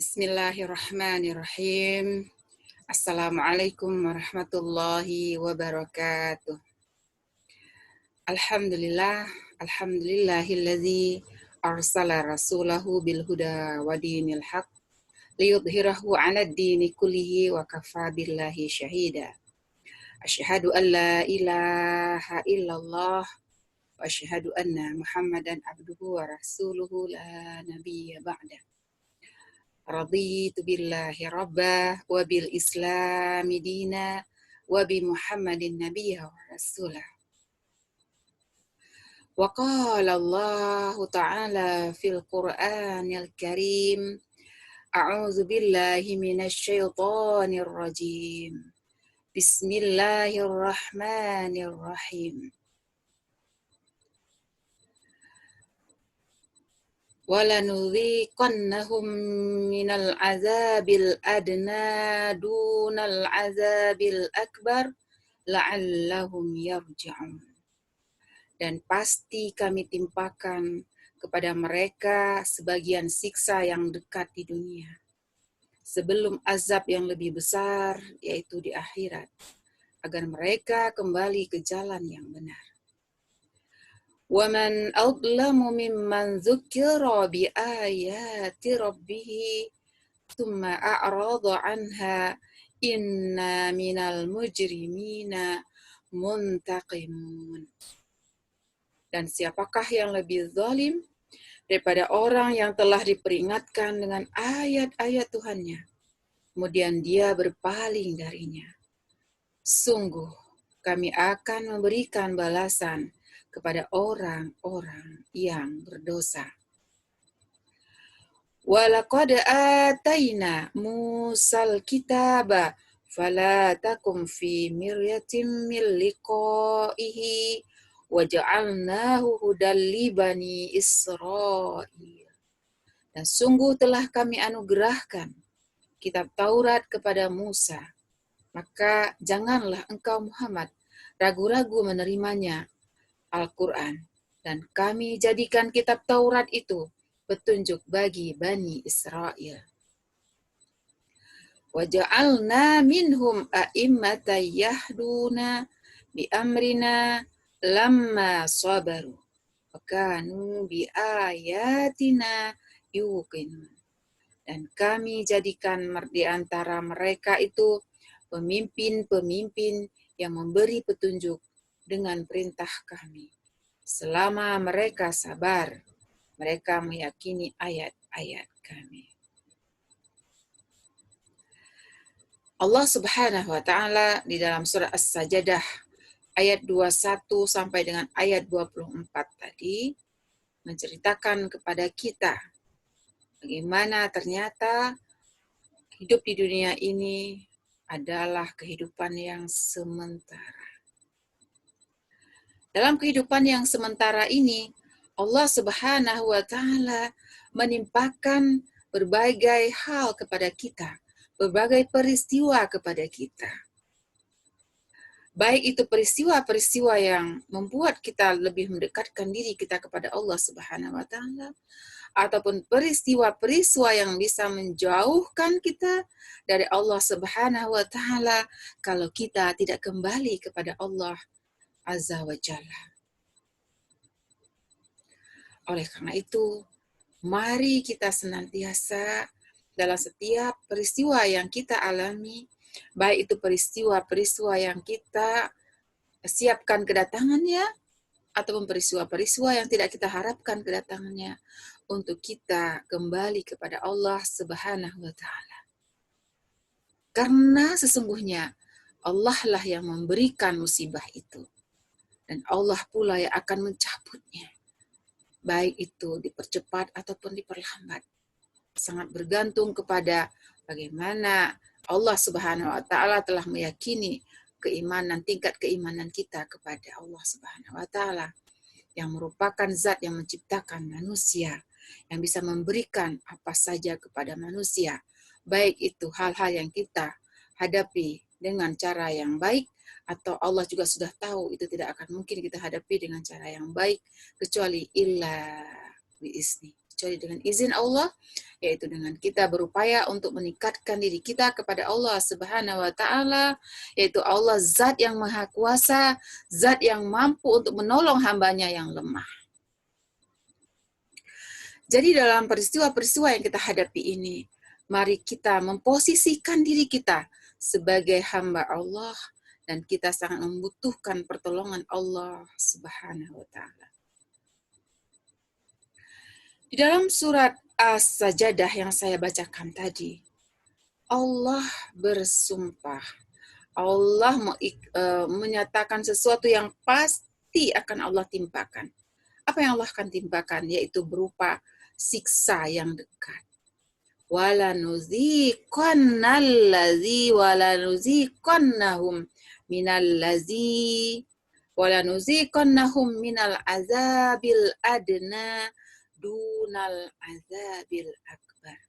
Bismillahirrahmanirrahim. Assalamualaikum warahmatullahi wabarakatuh. Alhamdulillah, alhamdulillahilladzi arsala rasulahu bil huda wa dinil haq liyudhhirahu 'alad dini kullihi wa kafa billahi syahida. Asyhadu an la ilaha illallah wa asyhadu anna Muhammadan abduhu wa rasuluhu la nabiyya ba'da. Raditu billahi rabba wa bil islami dina wa bi Muhammadin nabiyya wa rasulah. Wa qala Allah ta'ala fil Qur'anil Karim, a'udzu billahi minasy syaithanir rajim. Bismillahirrahmanirrahim. وَلَنُذِيقَنَّهُمْ مِنَ الْعَذَابِ الْأَدْنَى دُونَ الْعَذَابِ الْأَكْبَرِ لَعَلَّهُمْ يَرْجِعُونَ. Dan pasti kami timpakan kepada mereka sebagian siksa yang dekat di dunia, sebelum azab yang lebih besar, yaitu di akhirat, agar mereka kembali ke jalan yang benar. وَمَنْ أَظْلَمُ مِمَّنْ ذُكِّرَ بِآيَاتِ رَبِّهِ ثُمَّ أَعْرَضَ عَنْهَا إِنَّا مِنَ الْمُجْرِمِينَ مُنْتَقِمُونَ. Dan siapakah yang lebih zalim daripada orang yang telah diperingatkan dengan ayat-ayat Tuhannya, kemudian dia berpaling darinya. Sungguh kami akan memberikan balasan kepada orang-orang yang berdosa. Walaqad ataina Musal kitaba fala takum fi miryatin min liqa'ihi waja'alnahu hudal li bani Israil. Dan sungguh telah kami anugerahkan kitab Taurat kepada Musa, maka janganlah engkau Muhammad ragu-ragu menerimanya, Al-Quran, dan kami jadikan kitab Taurat itu petunjuk bagi Bani Israel. وَجَعَلْنَا مِنْهُمْ أَئِمَّةً يَهْدُونَ بِأَمْرِنَا لَمَّا صَبَرُوا وَكَانُوا بِآيَاتِنَا يُوقِنُونَ. Dan kami jadikan di antara mereka itu pemimpin-pemimpin yang memberi petunjuk dengan perintah kami. Selama mereka sabar, mereka meyakini ayat-ayat kami. Allah Subhanahu wa taala di dalam surah As-Sajdah ayat 21 sampai dengan ayat 24 tadi menceritakan kepada kita bagaimana ternyata hidup di dunia ini adalah kehidupan yang sementara. Dalam kehidupan yang sementara ini, Allah Subhanahu wa taala menimpakan berbagai hal kepada kita, berbagai peristiwa kepada kita. Baik itu peristiwa-peristiwa yang membuat kita lebih mendekatkan diri kita kepada Allah Subhanahu wa taala, ataupun peristiwa-peristiwa yang bisa menjauhkan kita dari Allah Subhanahu wa taala kalau kita tidak kembali kepada Allah Azza wa Jalla. Oleh karena itu, mari kita senantiasa dalam setiap peristiwa yang kita alami, baik itu peristiwa-peristiwa yang kita siapkan kedatangannya, ataupun peristiwa-peristiwa yang tidak kita harapkan kedatangannya, untuk kita kembali kepada Allah Subhanahu wa taala. Karena sesungguhnya Allah lah yang memberikan musibah itu. Dan Allah pula yang akan mencabutnya. Baik itu dipercepat ataupun diperlambat. Sangat bergantung kepada bagaimana Allah Subhanahu wa taala telah meyakini tingkat keimanan kita kepada Allah Subhanahu wa taala, yang merupakan zat yang menciptakan manusia, yang bisa memberikan apa saja kepada manusia, baik itu hal-hal yang kita hadapi dengan cara yang baik, atau Allah juga sudah tahu itu tidak akan mungkin kita hadapi dengan cara yang baik, kecuali illa biizni, kecuali dengan izin Allah, yaitu dengan kita berupaya untuk meningkatkan diri kita kepada Allah Subhanahu wa Ta'ala, yaitu Allah Zat yang Maha Kuasa, Zat yang mampu untuk menolong hambanya yang lemah. Jadi dalam peristiwa-peristiwa yang kita hadapi ini, mari kita memposisikan diri kita sebagai hamba Allah, dan kita sangat membutuhkan pertolongan Allah Subhanahu wa Ta'ala. Di dalam surat As-Sajadah yang saya bacakan tadi, Allah bersumpah. Allah menyatakan sesuatu yang pasti akan Allah timpakan. Apa yang Allah akan timpakan? Yaitu berupa siksa yang dekat. Walanuziqannahum minal azabil adna dunal azabil akbar.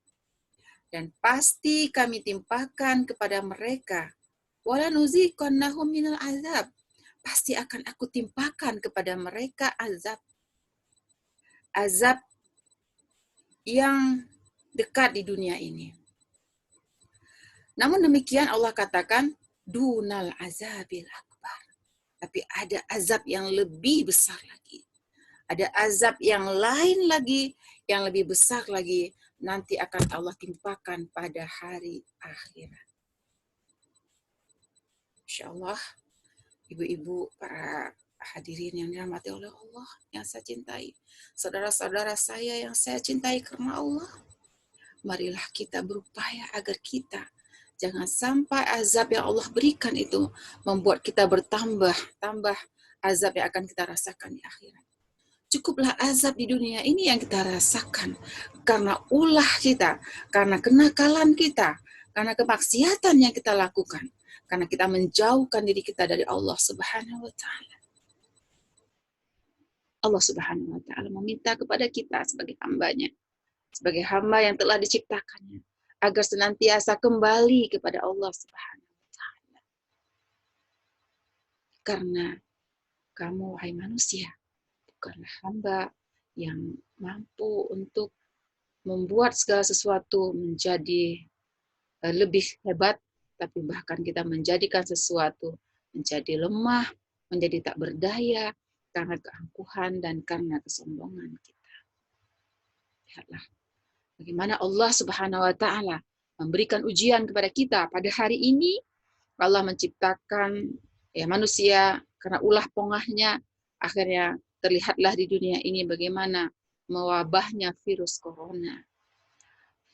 Dan pasti kami timpakan kepada mereka. Walanuziqannahum minal azab. Pasti akan aku timpakan kepada mereka azab. Azab yang dekat di dunia ini. Namun demikian Allah katakan dunal azabil akbar. Tapi ada azab yang lebih besar lagi. Ada azab yang lain lagi, yang lebih besar lagi, nanti akan Allah timpakan pada hari akhirat. Insyaallah, ibu-ibu, para hadirin yang dirahmati oleh Allah, yang saya cintai, saudara-saudara saya yang saya cintai karena Allah, marilah kita berupaya agar kita jangan sampai azab yang Allah berikan itu membuat kita tambah azab yang akan kita rasakan di akhirat. Cukuplah azab di dunia ini yang kita rasakan karena ulah kita, karena kenakalan kita, karena kemaksiatan yang kita lakukan, karena kita menjauhkan diri kita dari Allah Subhanahu wa Ta'ala. Allah Subhanahu wa Ta'ala meminta kepada kita sebagai hambanya, sebagai hamba yang telah diciptakannya, agar senantiasa kembali kepada Allah Subhanahu wa Ta'ala. Karena kamu, wahai manusia, bukanlah hamba yang mampu untuk membuat segala sesuatu menjadi lebih hebat, tapi bahkan kita menjadikan sesuatu menjadi lemah, menjadi tak berdaya karena keangkuhan dan karena kesombongan kita. Lihatlah bagaimana Allah Subhanahu wa Ta'ala memberikan ujian kepada kita pada hari ini. Allah menciptakan manusia karena ulah pongahnya, akhirnya terlihatlah di dunia ini bagaimana mewabahnya virus corona.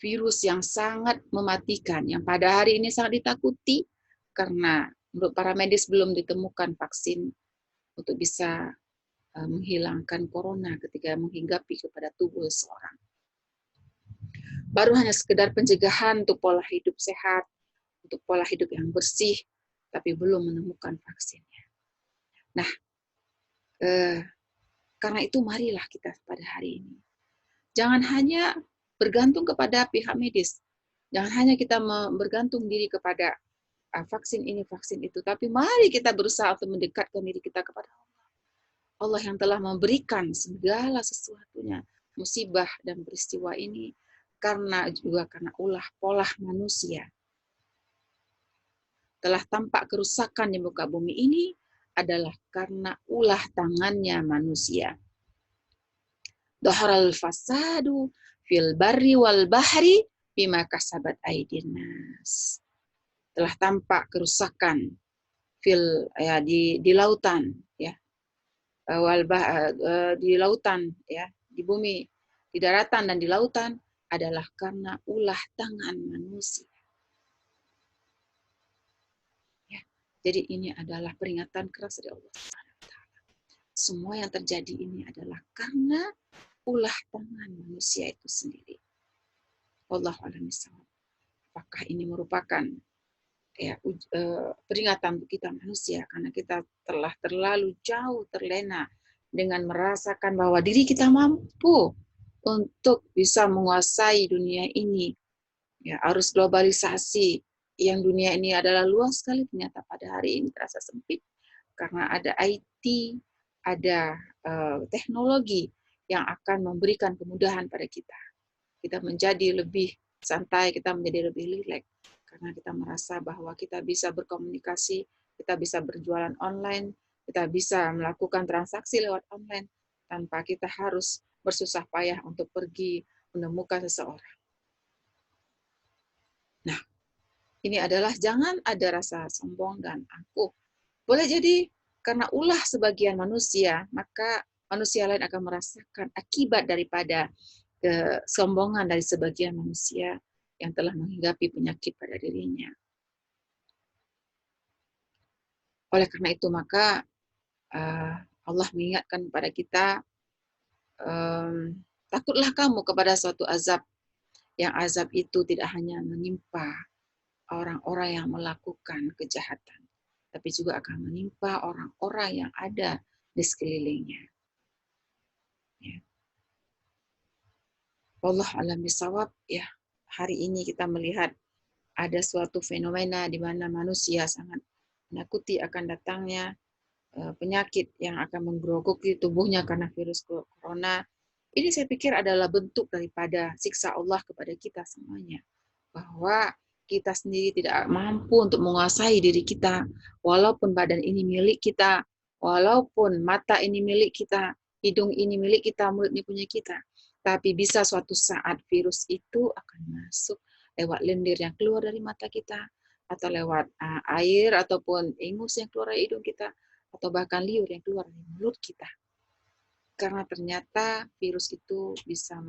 Virus yang sangat mematikan, yang pada hari ini sangat ditakuti karena menurut para medis belum ditemukan vaksin untuk bisa menghilangkan corona ketika menghinggapi kepada tubuh seorang. Baru hanya sekedar pencegahan untuk pola hidup sehat, untuk pola hidup yang bersih, tapi belum menemukan vaksinnya. Nah, karena itu marilah kita pada hari ini jangan hanya bergantung kepada pihak medis, jangan hanya kita bergantung diri kepada vaksin ini, vaksin itu, tapi mari kita berusaha untuk mendekatkan diri kita kepada Allah. Allah yang telah memberikan segala sesuatunya, musibah dan peristiwa ini, karena ulah pola manusia. Telah tampak kerusakan di muka bumi ini adalah karena ulah tangannya manusia. Dhaharal fasadu fil barri wal bahri bima kasabat aydin nas. Telah tampak kerusakan di lautan, ya, di lautan, ya, di bumi, di daratan dan di lautan adalah karena ulah tangan manusia. Ya, jadi ini adalah peringatan keras dari Allah Subhanahu wa Ta'ala. Semua yang terjadi ini adalah karena ulah tangan manusia itu sendiri. Wallahu a'lam bishawab. Apakah ini merupakan peringatan untuk kita manusia karena kita telah terlalu jauh terlena dengan merasakan bahwa diri kita mampu untuk bisa menguasai dunia ini. Ya, arus globalisasi yang dunia ini adalah luas sekali, ternyata pada hari ini terasa sempit karena ada IT, ada teknologi yang akan memberikan kemudahan pada kita. Kita menjadi lebih santai, kita menjadi lebih rileks karena kita merasa bahwa kita bisa berkomunikasi, kita bisa berjualan online, kita bisa melakukan transaksi lewat online tanpa kita harus bersusah payah untuk pergi menemukan seseorang. Nah, ini adalah jangan ada rasa sombong dan angkuh. Boleh jadi karena ulah sebagian manusia, maka manusia lain akan merasakan akibat daripada kesombongan dari sebagian manusia yang telah menghinggapi penyakit pada dirinya. Oleh karena itu, maka Allah mengingatkan kepada kita, takutlah kamu kepada suatu azab, yang azab itu tidak hanya menimpa orang-orang yang melakukan kejahatan, tapi juga akan menimpa orang-orang yang ada di sekelilingnya. Ya. Wallah alam bisawab, ya. Hari ini kita melihat ada suatu fenomena di mana manusia sangat menakuti akan datangnya penyakit yang akan menggerogoti tubuhnya karena virus corona. Ini saya pikir adalah bentuk daripada siksa Allah kepada kita semuanya. Bahwa kita sendiri tidak mampu untuk menguasai diri kita, walaupun badan ini milik kita, walaupun mata ini milik kita, hidung ini milik kita, mulut ini punya kita. Tapi bisa suatu saat virus itu akan masuk lewat lendir yang keluar dari mata kita, atau lewat air ataupun ingus yang keluar dari hidung kita, atau bahkan liur yang keluar dari mulut kita. Karena ternyata virus itu bisa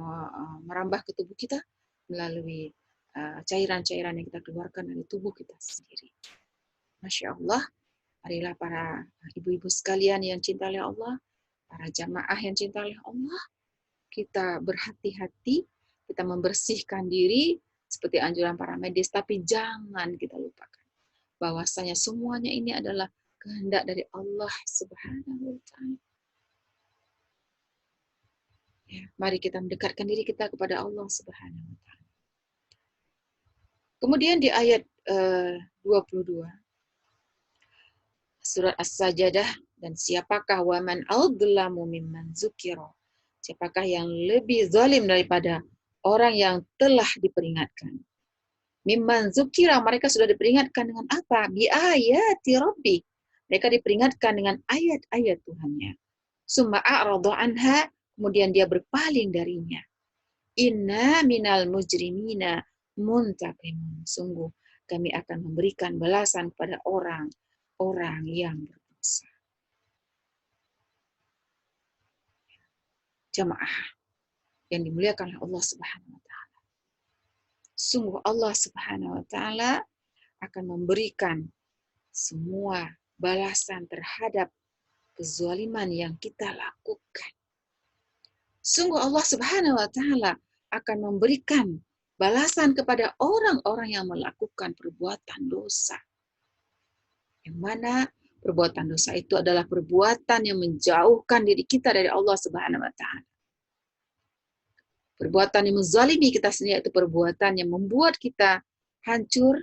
merambah ke tubuh kita melalui cairan-cairan yang kita keluarkan dari tubuh kita sendiri. Masya Allah, marilah para ibu-ibu sekalian yang cinta oleh Allah, para jamaah yang cinta oleh Allah, kita berhati-hati, kita membersihkan diri seperti anjuran para medis, tapi jangan kita lupakan bahwasanya semuanya ini adalah kehendak dari Allah Subhanahu wa Ta'ala. Ya, mari kita mendekatkan diri kita kepada Allah Subhanahu wa Ta'ala. Kemudian di ayat 22 surat As-Sajdah, dan siapakah waman adlamu mimman zukira, siapakah yang lebih zalim daripada orang yang telah diperingatkan. Mimman zukira, mereka sudah diperingatkan dengan apa? Bi ayati rabbi, mereka diperingatkan dengan ayat-ayat Tuhannya. Summa a'rada anha, kemudian dia berpaling darinya. Inna minal mujrimina muntaqimun, sungguh kami akan memberikan balasan kepada orang-orang yang berdosa. Jamaah yang dimuliakan oleh Allah Subhanahu wa Ta'ala, sungguh Allah Subhanahu wa Ta'ala akan memberikan semua balasan terhadap kezaliman yang kita lakukan. Sungguh Allah Subhanahu wa Ta'ala akan memberikan balasan kepada orang-orang yang melakukan perbuatan dosa. Yang mana perbuatan dosa itu adalah perbuatan yang menjauhkan diri kita dari Allah Subhanahu wa Ta'ala. Perbuatan yang menzalimi kita sendiri itu perbuatan yang membuat kita hancur,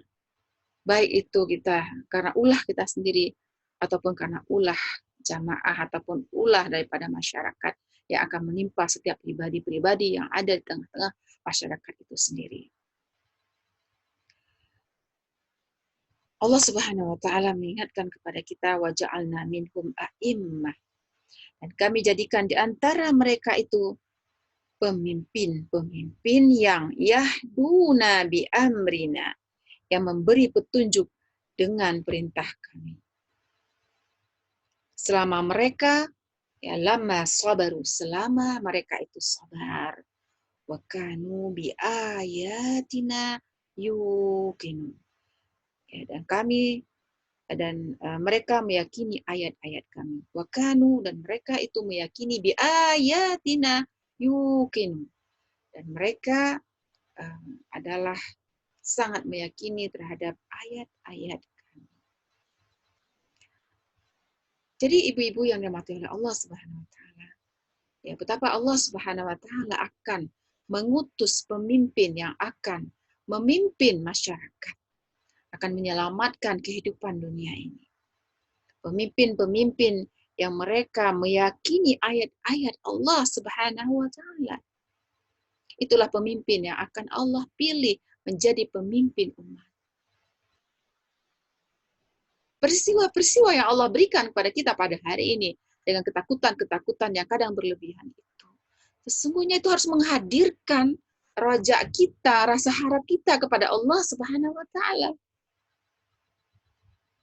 baik itu kita karena ulah kita sendiri ataupun karena ulah jamaah ataupun ulah daripada masyarakat yang akan menimpa setiap pribadi-pribadi yang ada di tengah-tengah masyarakat itu sendiri. Allah Subhanahu wa Ta'ala mengingatkan kepada kita, wa ja'alna minhum a'immah, dan kami jadikan di antara mereka itu pemimpin-pemimpin yang yahduna bi amrina, yang memberi petunjuk dengan perintah kami. Selama mereka lama sabaru, selama mereka itu sabar. Wa kanu bi ayatina yuqinu. Ya, dan mereka meyakini ayat-ayat kami. Wa kanu, dan mereka itu meyakini bi ayatina yuqinu. Dan mereka adalah sangat meyakini terhadap ayat-ayat kami. Jadi ibu-ibu yang dirahmati oleh Allah Subhanahu wa Ta'ala, ya, betapa Allah Subhanahu wa Ta'ala akan mengutus pemimpin yang akan memimpin masyarakat, akan menyelamatkan kehidupan dunia ini. Pemimpin-pemimpin yang mereka meyakini ayat-ayat Allah Subhanahu wa taala. Itulah pemimpin yang akan Allah pilih menjadi pemimpin umat. Peristiwa-peristiwa yang Allah berikan kepada kita pada hari ini dengan ketakutan-ketakutan yang kadang berlebihan itu, sesungguhnya itu harus menghadirkan raja kita, rasa harap kita kepada Allah Subhanahu wa taala.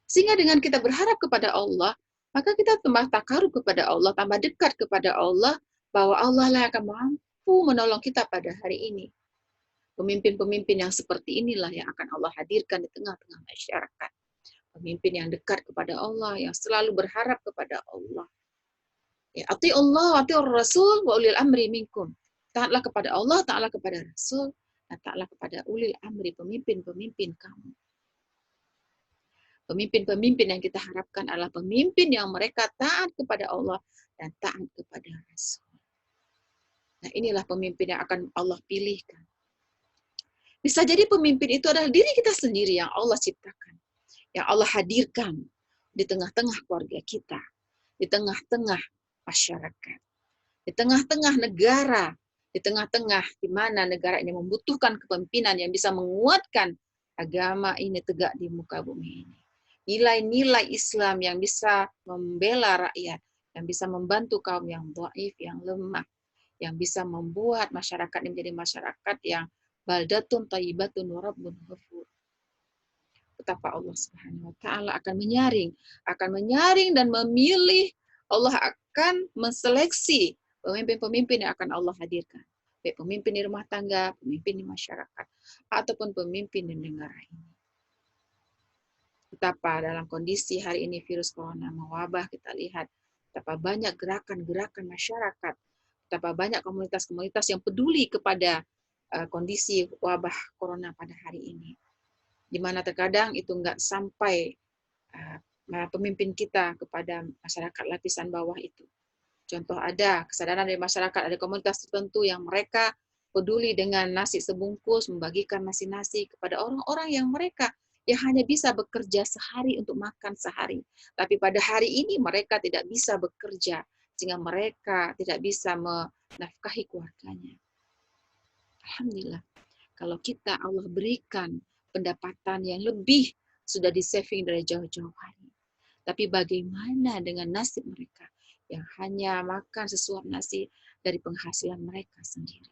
Sehingga dengan kita berharap kepada Allah, maka kita tambah takarub kepada Allah, tambah dekat kepada Allah, bahwa Allah lah yang akan mampu menolong kita pada hari ini. Pemimpin-pemimpin yang seperti inilah yang akan Allah hadirkan di tengah-tengah masyarakat. Pemimpin yang dekat kepada Allah, yang selalu berharap kepada Allah. Ya, ati Allah, ati Rasul, wa ulil amri minkum. Taatlah kepada Allah, taatlah kepada Rasul, dan taatlah kepada ulil amri, pemimpin-pemimpin kamu. Pemimpin-pemimpin yang kita harapkan adalah pemimpin yang mereka taat kepada Allah dan taat kepada Rasul. Nah, inilah pemimpin yang akan Allah pilihkan. Bisa jadi pemimpin itu adalah diri kita sendiri yang Allah ciptakan, yang Allah hadirkan di tengah-tengah keluarga kita, di tengah-tengah masyarakat, di tengah-tengah negara, di tengah-tengah di mana negara ini membutuhkan kepemimpinan yang bisa menguatkan agama ini tegak di muka bumi ini. Nilai-nilai Islam yang bisa membela rakyat, yang bisa membantu kaum yang dhaif, yang lemah, yang bisa membuat masyarakat ini menjadi masyarakat yang baldatun thayyibatun wa rabbun ghafur. Betapa Allah Subhanahu wa taala akan menyaring dan memilih. Allah akan menseleksi pemimpin-pemimpin yang akan Allah hadirkan. Baik pemimpin di rumah tangga, pemimpin di masyarakat, ataupun pemimpin di negara ini. Betapa dalam kondisi hari ini virus corona mewabah, kita lihat betapa banyak gerakan-gerakan masyarakat, betapa banyak komunitas-komunitas yang peduli kepada kondisi wabah corona pada hari ini. Di mana terkadang itu nggak sampai pemimpin kita kepada masyarakat lapisan bawah itu. Contoh ada kesadaran dari masyarakat, ada komunitas tertentu yang mereka peduli dengan nasi sebungkus, membagikan nasi-nasi kepada orang-orang yang mereka yang hanya bisa bekerja sehari untuk makan sehari. Tapi pada hari ini mereka tidak bisa bekerja, sehingga mereka tidak bisa menafkahi keluarganya. Alhamdulillah, kalau kita Allah berikan pendapatan yang lebih, sudah di-saving dari jauh-jauh hari. Tapi bagaimana dengan nasib mereka yang hanya makan sesuap nasi dari penghasilan mereka sendiri?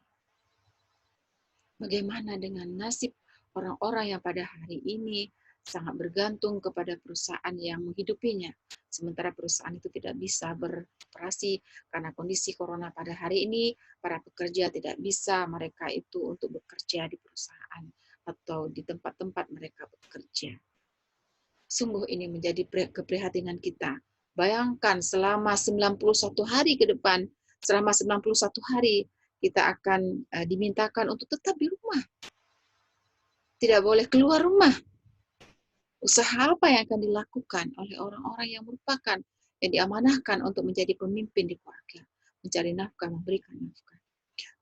Bagaimana dengan nasib orang-orang yang pada hari ini sangat bergantung kepada perusahaan yang menghidupinya, sementara perusahaan itu tidak bisa beroperasi karena kondisi corona pada hari ini, para pekerja tidak bisa mereka itu untuk bekerja di perusahaan atau di tempat-tempat mereka bekerja. Sungguh ini menjadi keprihatinan kita. Bayangkan selama 91 hari ke depan, selama 91 hari kita akan dimintakan untuk tetap di rumah. Tidak boleh keluar rumah. Usaha apa yang akan dilakukan oleh orang-orang yang merupakan yang diamanahkan untuk menjadi pemimpin di keluarga, mencari nafkah, memberikan nafkah.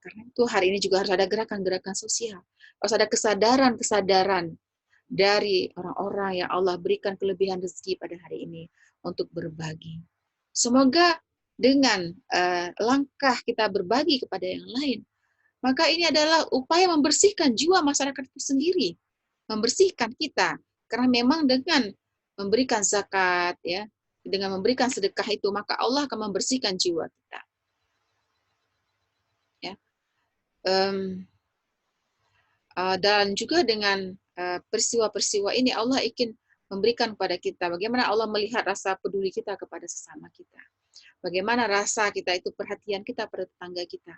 Karena itu hari ini juga harus ada gerakan-gerakan sosial, harus ada kesadaran-kesadaran dari orang-orang yang Allah berikan kelebihan rezeki pada hari ini untuk berbagi. Semoga dengan langkah kita berbagi kepada yang lain, maka ini adalah upaya membersihkan jiwa masyarakat itu sendiri, membersihkan kita. Karena memang dengan memberikan zakat, ya, dengan memberikan sedekah itu, maka Allah akan membersihkan jiwa kita. Ya. Dan juga dengan peristiwa-peristiwa ini Allah ingin memberikan kepada kita bagaimana Allah melihat rasa peduli kita kepada sesama kita. Bagaimana rasa kita itu perhatian kita pada tetangga kita.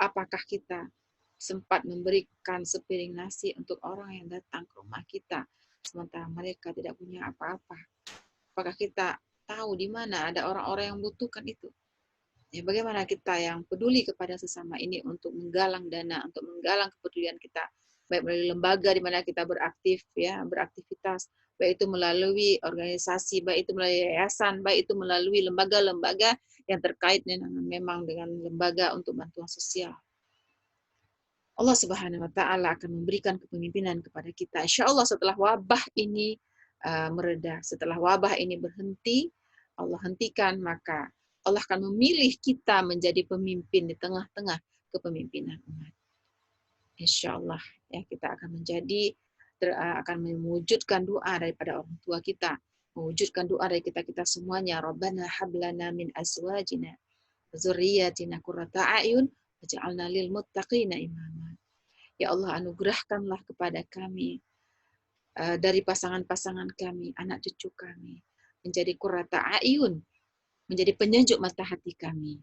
Apakah kita sempat memberikan sepiring nasi untuk orang yang datang ke rumah kita sementara mereka tidak punya apa-apa? Apakah kita tahu di mana ada orang-orang yang membutuhkan itu? Ya, bagaimana kita yang peduli kepada sesama ini untuk menggalang dana, untuk menggalang kepedulian kita, baik melalui lembaga di mana kita beraktivitas, baik itu melalui organisasi, baik itu melalui yayasan, baik itu melalui lembaga-lembaga yang terkait dengan lembaga untuk bantuan sosial. Allah Subhanahu wa taala akan memberikan kepemimpinan kepada kita. Insya Allah setelah wabah ini mereda, setelah wabah ini berhenti, Allah hentikan, maka Allah akan memilih kita menjadi pemimpin di tengah-tengah kepemimpinan umat. Insya Allah ya, kita akan menjadi akan mewujudkan doa daripada orang tua kita, mewujudkan doa dari kita semuanya. Rabbana hablana min azwajina dzurriyyatina qurrata a'yun waj'alna lil muttaqina imama. Ya Allah, anugerahkanlah kepada kami dari pasangan-pasangan kami, anak cucu kami, menjadi qurrata a'yun, menjadi penyejuk mata hati kami.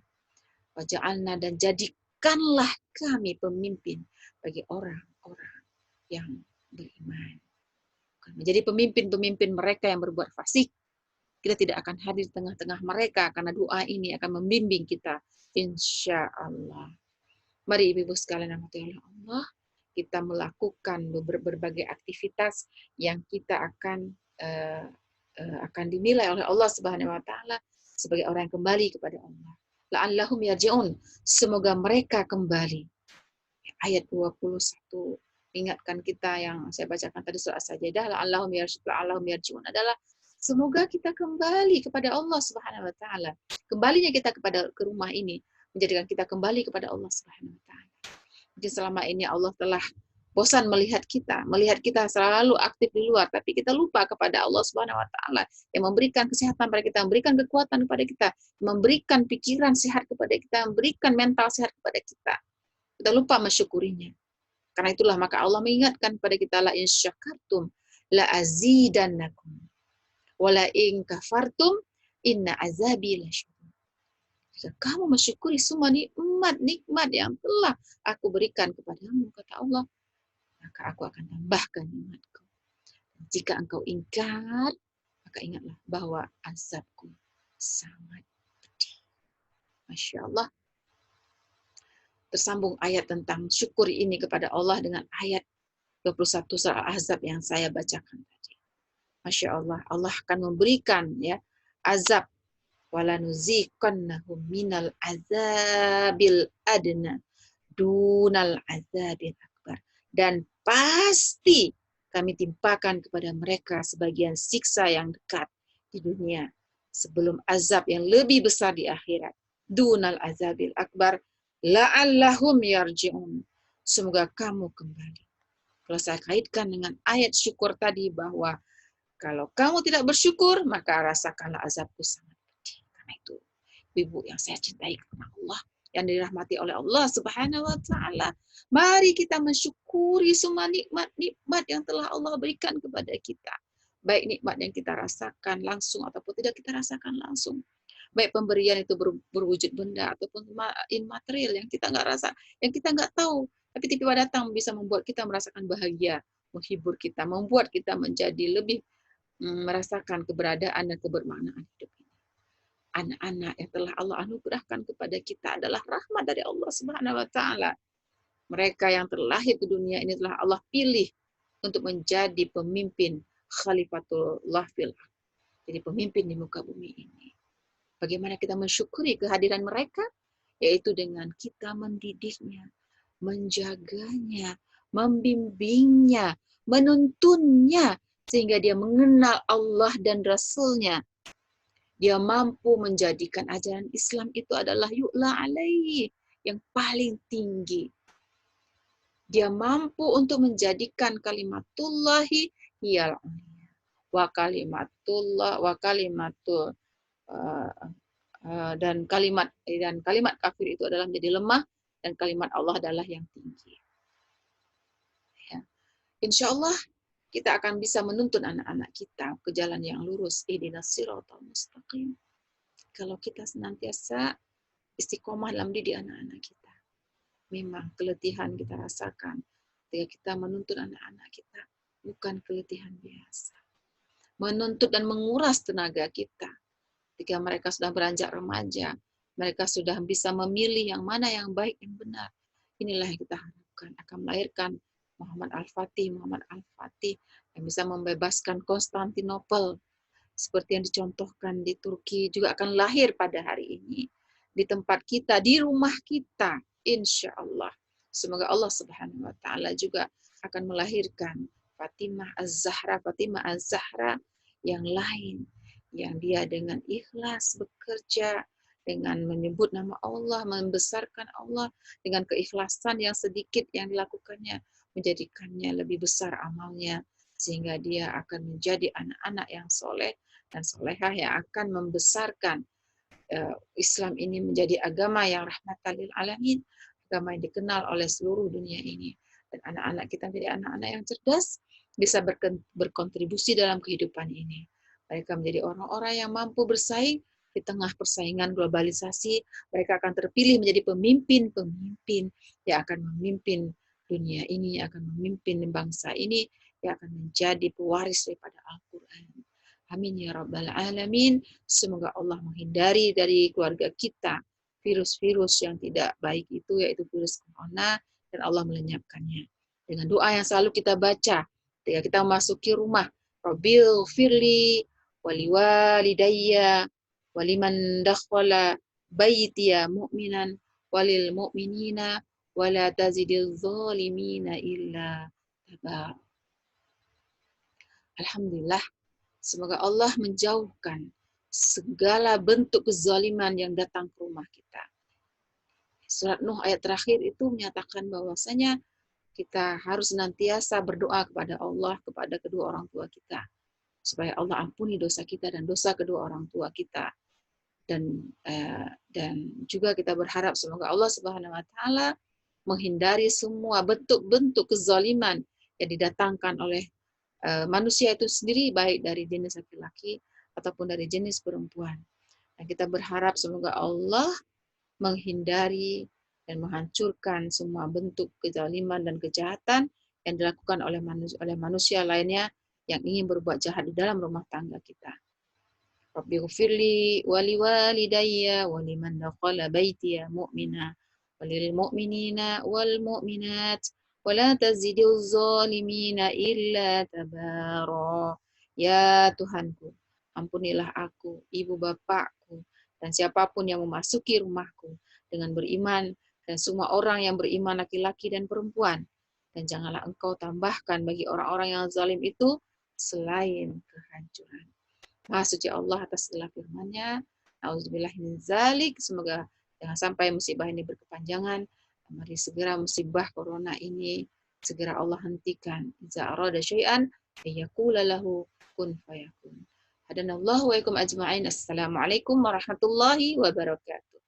Waj'alna, dan jadikanlah kami pemimpin bagi orang-orang yang beriman. Menjadi pemimpin-pemimpin mereka yang berbuat fasik. Kita tidak akan hadir di tengah-tengah mereka, karena doa ini akan membimbing kita. Insya Allah. Mari ibu-ibu sekalian yang dirahmati oleh Allah, kita melakukan berbagai aktivitas yang kita akan dinilai oleh Allah Subhanahu wa taala sebagai orang yang kembali kepada Allah. La'allahum yarji'un, semoga mereka kembali. Ayat 21 ingatkan kita yang saya bacakan tadi surah As-Sajdah, la'allahum yarji'un adalah semoga kita kembali kepada Allah Subhanahu wa taala. Kembalinya kita ke rumah ini menjadikan kita kembali kepada Allah Subhanahu wa taala. Mungkin selama ini Allah telah bosan melihat kita selalu aktif di luar, tapi kita lupa kepada Allah Subhanahu wa taala yang memberikan kesehatan pada kita, memberikan kekuatan kepada kita, memberikan pikiran sehat kepada kita, memberikan mental sehat kepada kita. Kita lupa mensyukurinya. Karena itulah maka Allah mengingatkan kepada kita, la in syakartum la azidannakum wa la in kafartum inna azabi lasyadid. Jika kamu mensyukuri semua nikmat yang telah aku berikan kepadamu, kata Allah, maka aku akan tambahkan nikmatku. Jika engkau ingkar, maka ingatlah bahwa azabku sangat pedih. Masya Allah. Tersambung ayat tentang syukur ini kepada Allah dengan ayat 21 surah Al-Ahzab yang saya bacakan tadi. Masya Allah, Allah akan memberikan ya azab, walanuziqannahum minal azabil adna dunal azabil akbar, dan pasti kami timpakan kepada mereka sebagian siksa yang dekat di dunia sebelum azab yang lebih besar di akhirat. Dunal azabil akbar la'allahum yarji'un, semoga kamu kembali. Kalau saya kaitkan dengan ayat syukur tadi, bahwa kalau kamu tidak bersyukur, maka rasakanlah azabku sangat pedih. Karena itu, ibu yang saya cintai karena Allah, yang dirahmati oleh Allah Subhanahu wa taala, mari kita mensyukuri semua nikmat-nikmat yang telah Allah berikan kepada kita. Baik nikmat yang kita rasakan langsung ataupun tidak kita rasakan langsung. Baik pemberian itu berwujud benda ataupun imaterial yang kita nggak rasa, yang kita nggak tahu, tapi tiba-tiba datang bisa membuat kita merasakan bahagia, menghibur kita, membuat kita menjadi lebih merasakan keberadaan dan kebermaknaan hidup ini. Anak-anak yang telah Allah anugerahkan kepada kita adalah rahmat dari Allah Subhanahu wa taala. Mereka yang terlahir ke dunia ini telah Allah pilih untuk menjadi pemimpin khalifatullah fil ardh. Jadi pemimpin di muka bumi ini. Bagaimana kita mensyukuri kehadiran mereka? Yaitu dengan kita mendidiknya, menjaganya, membimbingnya, menuntunnya, sehingga dia mengenal Allah dan Rasul-Nya. Dia mampu menjadikan ajaran Islam itu adalah yu'la alaihi, yang paling tinggi. Dia mampu untuk menjadikan kalimatullahi hiyal ulia. Wa kalimatul dan kalimat kafir itu adalah menjadi lemah, dan kalimat Allah adalah yang tinggi. Ya. Insya Allah kita akan bisa menuntun anak-anak kita ke jalan yang lurus. Ihdinas siratal mustaqim. Kalau kita senantiasa istiqomah dalam didik anak-anak kita. Memang keletihan kita rasakan ketika kita menuntun anak-anak kita, bukan keletihan biasa. Menuntut dan menguras tenaga kita. Ketika mereka sudah beranjak remaja, mereka sudah bisa memilih yang mana yang baik dan benar. Inilah yang kita harapkan akan melahirkan Muhammad Al-Fatih yang bisa membebaskan Konstantinopel seperti yang dicontohkan di Turki, juga akan lahir pada hari ini di tempat kita, di rumah kita, insya Allah. Semoga Allah Subhanahu wa taala juga akan melahirkan Fatimah Az-Zahra yang lain, yang dia dengan ikhlas bekerja, dengan menyebut nama Allah, membesarkan Allah, dengan keikhlasan yang sedikit yang dilakukannya, menjadikannya lebih besar amalnya, sehingga dia akan menjadi anak-anak yang soleh dan solehah yang akan membesarkan Islam ini menjadi agama yang rahmatan lil alamin, agama yang dikenal oleh seluruh dunia ini. Dan anak-anak kita menjadi anak-anak yang cerdas, bisa berkontribusi dalam kehidupan ini. Mereka menjadi orang-orang yang mampu bersaing di tengah persaingan globalisasi. Mereka akan terpilih menjadi pemimpin-pemimpin yang akan memimpin dunia ini, yang akan memimpin bangsa ini, yang akan menjadi pewaris daripada Al-Quran. Amin ya rabbal alamin. Semoga Allah menghindari dari keluarga kita virus-virus yang tidak baik itu, yaitu virus corona, dan Allah melenyapkannya. Dengan doa yang selalu kita baca ketika kita memasuki rumah, Rabbil firli waliwalidayya waliman dakhala baitiya mu'minan walil mu'minina wala tazidil zalimina illa tabar. Alhamdulillah, semoga Allah menjauhkan segala bentuk kezaliman yang datang ke rumah kita. Surat Nuh ayat terakhir itu menyatakan bahwasanya kita harus senantiasa berdoa kepada Allah, kepada kedua orang tua kita, supaya Allah ampuni dosa kita dan dosa kedua orang tua kita. Dan juga kita berharap semoga Allah Subhanahu wa taala menghindari semua bentuk-bentuk kezaliman yang didatangkan oleh manusia itu sendiri, baik dari jenis laki-laki ataupun dari jenis perempuan. Dan kita berharap semoga Allah menghindari dan menghancurkan semua bentuk kezaliman dan kejahatan yang dilakukan oleh manusia lainnya yang ingin berbuat jahat di dalam rumah tangga kita. Rabbighfirli wa liwalidayya wa liman dakhala baitiya mu'mina walil mu'minina wal mu'minat wa la tazidil zalimina illa tabara. Ya Tuhanku, ampunilah aku, ibu bapakku, dan siapapun yang memasuki rumahku dengan beriman, dan semua orang yang beriman laki-laki dan perempuan. Dan janganlah engkau tambahkan bagi orang-orang yang zalim itu selain kehancuran. Maha suci Allah atas segala firman-Nya. Auzubillahi min zalik. Semoga jangan sampai musibah ini berkepanjangan. Mari segera musibah corona ini segera Allah hentikan. Iza arada syai'an ayyakula lahu kun fayakun. Hadanallahu wa ikum ajma'in. Assalamualaikum warahmatullahi wabarakatuh.